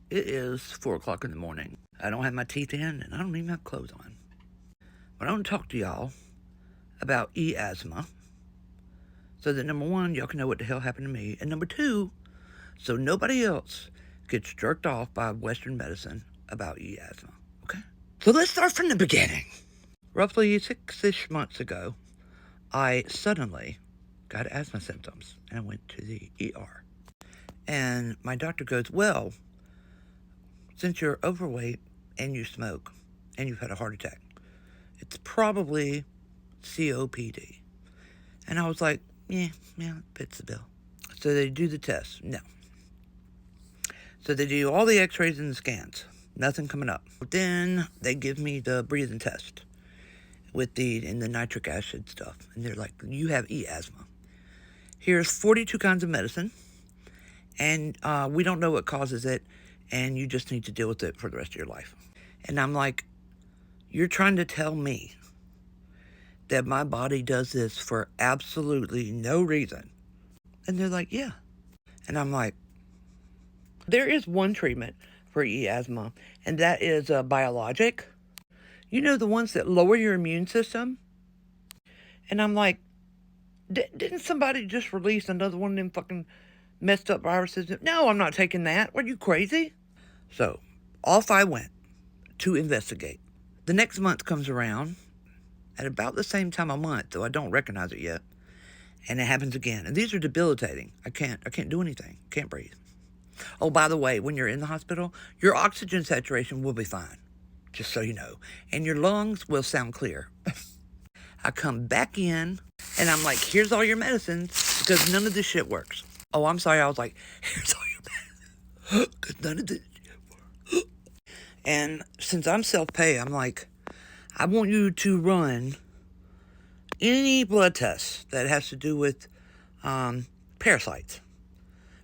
It is 4 o'clock in the morning. I don't have my teeth in, and I don't even have clothes on. But I want to talk to y'all about asthma. So that number one, y'all can know what the hell happened to me. And number two, so nobody else gets jerked off by Western medicine about asthma. Okay? So let's start from the beginning. Roughly 6-ish months ago, I suddenly got asthma symptoms and I went to the ER. And my doctor goes, well, since you're overweight and you smoke and you've had a heart attack, it's probably COPD. And I was like, yeah, fits the bill. So they do the test. No. So they do all the x-rays and the scans. Nothing coming up. Then they give me the breathing test with the nitric acid stuff. And they're like, you have asthma. Here's 42 kinds of medicine. And we don't know what causes it. And you just need to deal with it for the rest of your life. And I'm like, you're trying to tell me that my body does this for absolutely no reason? And they're like, yeah. And I'm like, there is one treatment for asthma, and that is a biologic. You know, the ones that lower your immune system? And I'm like, didn't somebody just release another one of them fucking messed up viruses? No, I'm not taking that. Are you crazy? So off I went to investigate. The next month comes around at about the same time a month, though I don't recognize it yet. And it happens again. And these are debilitating. I can't do anything. Can't breathe. Oh, by the way, when you're in the hospital, your oxygen saturation will be fine, just so you know. And your lungs will sound clear. I come back in, and I'm like, here's all your medicines, because none of this shit works. Oh, I'm sorry. I was like, here's all your medicine, because none of this shit works. And since I'm self-pay, I'm like, I want you to run any blood test that has to do with parasites.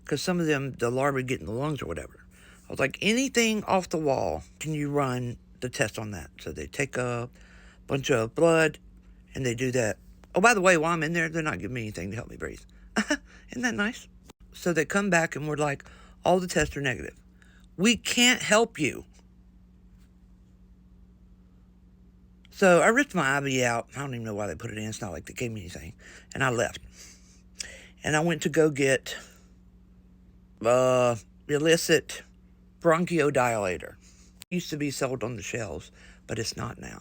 Because some of them, the larvae get in the lungs or whatever. I was like, anything off the wall, can you run the test on that? So they take a bunch of blood and they do that. Oh, by the way, while I'm in there, they're not giving me anything to help me breathe. Isn't that nice? So they come back and we're like, all the tests are negative. We can't help you. So I ripped my IV out. I don't even know why they put it in. It's not like they gave me anything. And I left. And I went to go get illicit bronchodilator. Used to be sold on the shelves, but it's not now.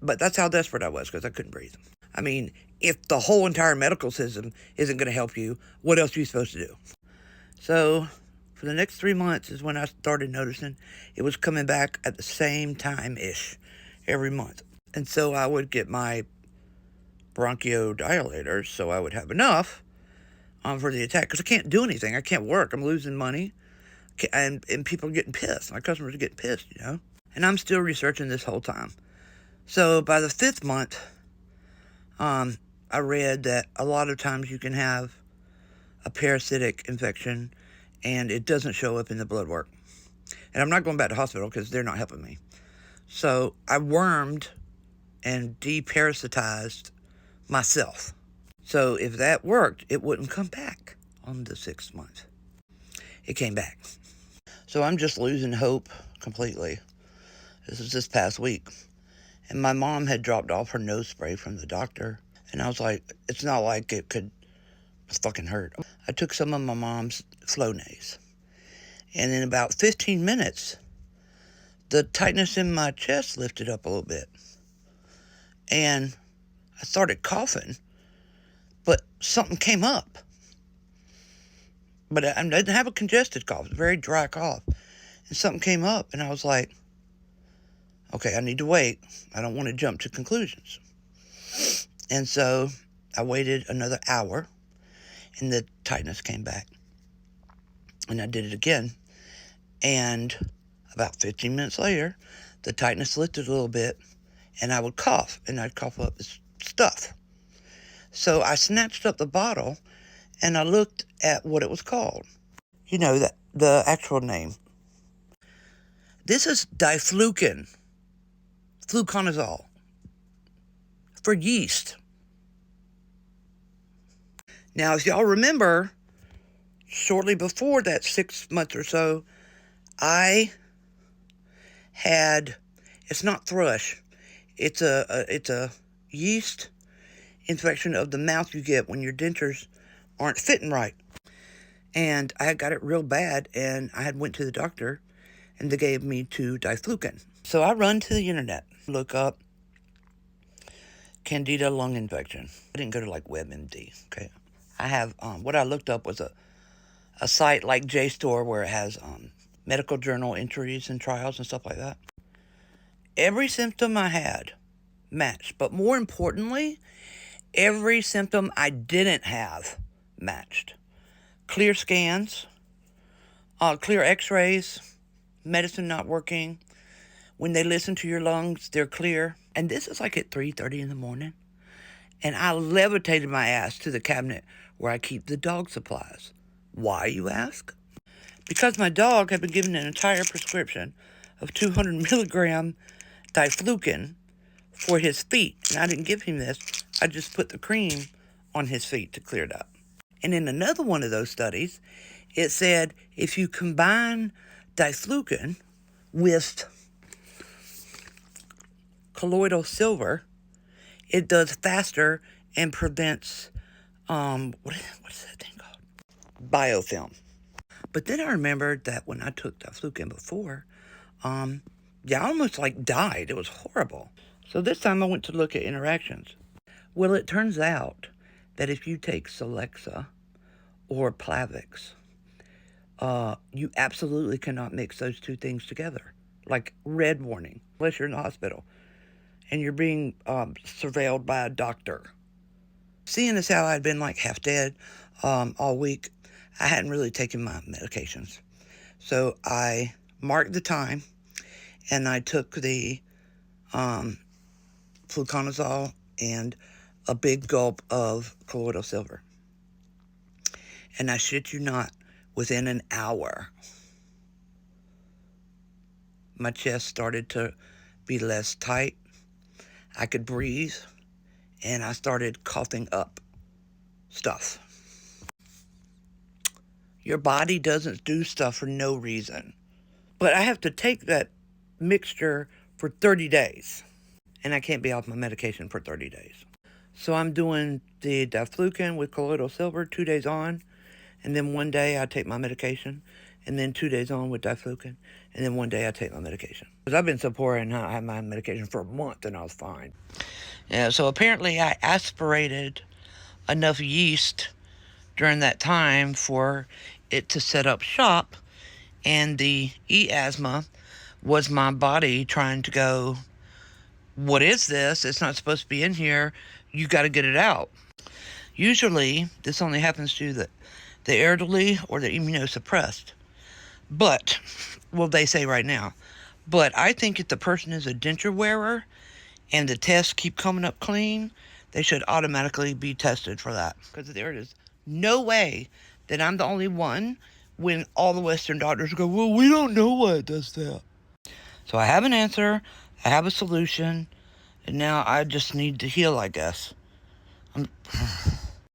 But that's how desperate I was, because I couldn't breathe. I mean, if the whole entire medical system isn't going to help you, what else are you supposed to do? So for the next 3 months is when I started noticing it was coming back at the same time-ish every month. And so I would get my bronchodilator so I would have enough for the attack, because I can't do anything. I can't work. I'm losing money, and people are getting pissed. My customers are getting pissed, you know? And I'm still researching this whole time. So by the 5th month, I read that a lot of times you can have a parasitic infection and it doesn't show up in the blood work. And I'm not going back to hospital because they're not helping me. So I wormed and deparasitized myself. So if that worked, it wouldn't come back on the 6th month. It came back. So I'm just losing hope completely. This was this past week. And my mom had dropped off her nose spray from the doctor. And I was like, it's not like it could fucking hurt. I took some of my mom's Flonase. And in about 15 minutes, the tightness in my chest lifted up a little bit. And I started coughing, but something came up. But I didn't have a congested cough. It was a very dry cough. And something came up, and I was like, okay, I need to wait. I don't want to jump to conclusions. And so I waited another hour, and the tightness came back. And I did it again. And about 15 minutes later, the tightness lifted a little bit, and I would cough, and I'd cough up this stuff. So I snatched up the bottle, and I looked at what it was called. You know, the actual name. This is diflucan, fluconazole, for yeast. Now, if y'all remember, shortly before that 6 months or so, I had, it's not thrush, it's a yeast infection of the mouth you get when your dentures aren't fitting right. And I had got it real bad, and I had went to the doctor, and they gave me 2 diflucan. So I run to the internet, look up Candida lung infection. I didn't go to like WebMD, okay? I have, what I looked up was a site like JSTOR where it has medical journal entries and trials and stuff like that. Every symptom I had matched, but more importantly, every symptom I didn't have matched. Clear scans, clear x-rays, medicine not working. When they listen to your lungs, they're clear. And this is like at 3:30 in the morning. And I levitated my ass to the cabinet where I keep the dog supplies. Why, you ask? Because my dog had been given an entire prescription of 200 milligram diflucan for his feet. And I didn't give him this. I just put the cream on his feet to clear it up. And in another one of those studies, it said if you combine diflucan with colloidal silver, it does faster and prevents, what is that thing called? Biofilm. But then I remembered that when I took diflucan before, I almost like died. It was horrible. So this time I went to look at interactions. Well, it turns out that if you take Celexa or Plavix, you absolutely cannot mix those 2 things together. Like red warning, unless you're in the hospital and you're being surveilled by a doctor. Seeing as how I'd been like half dead all week, I hadn't really taken my medications. So I marked the time and I took the fluconazole and a big gulp of colloidal silver. And I shit you not, within an hour, my chest started to be less tight. I could breathe, and I started coughing up stuff. Your body doesn't do stuff for no reason. But I have to take that mixture for 30 days, and I can't be off my medication for 30 days. So I'm doing the diflucan with colloidal silver 2 days on, and then 1 day I take my medication, and then 2 days on with diflucan, and then 1 day I take my medication. Because I've been so poor and I had my medication for a month and I was fine. Yeah, so apparently I aspirated enough yeast during that time for it to set up shop, and the E-asthma was my body trying to go, what is this? It's not supposed to be in here. You got to get it out. Usually, this only happens to the elderly or the immunosuppressed. But, well, they say right now. But I think if the person is a denture wearer and the tests keep coming up clean, they should automatically be tested for that. Because there is no way that I'm the only one when all the Western doctors go, well, we don't know why it does that. So I have an answer, I have a solution, and now I just need to heal, I guess.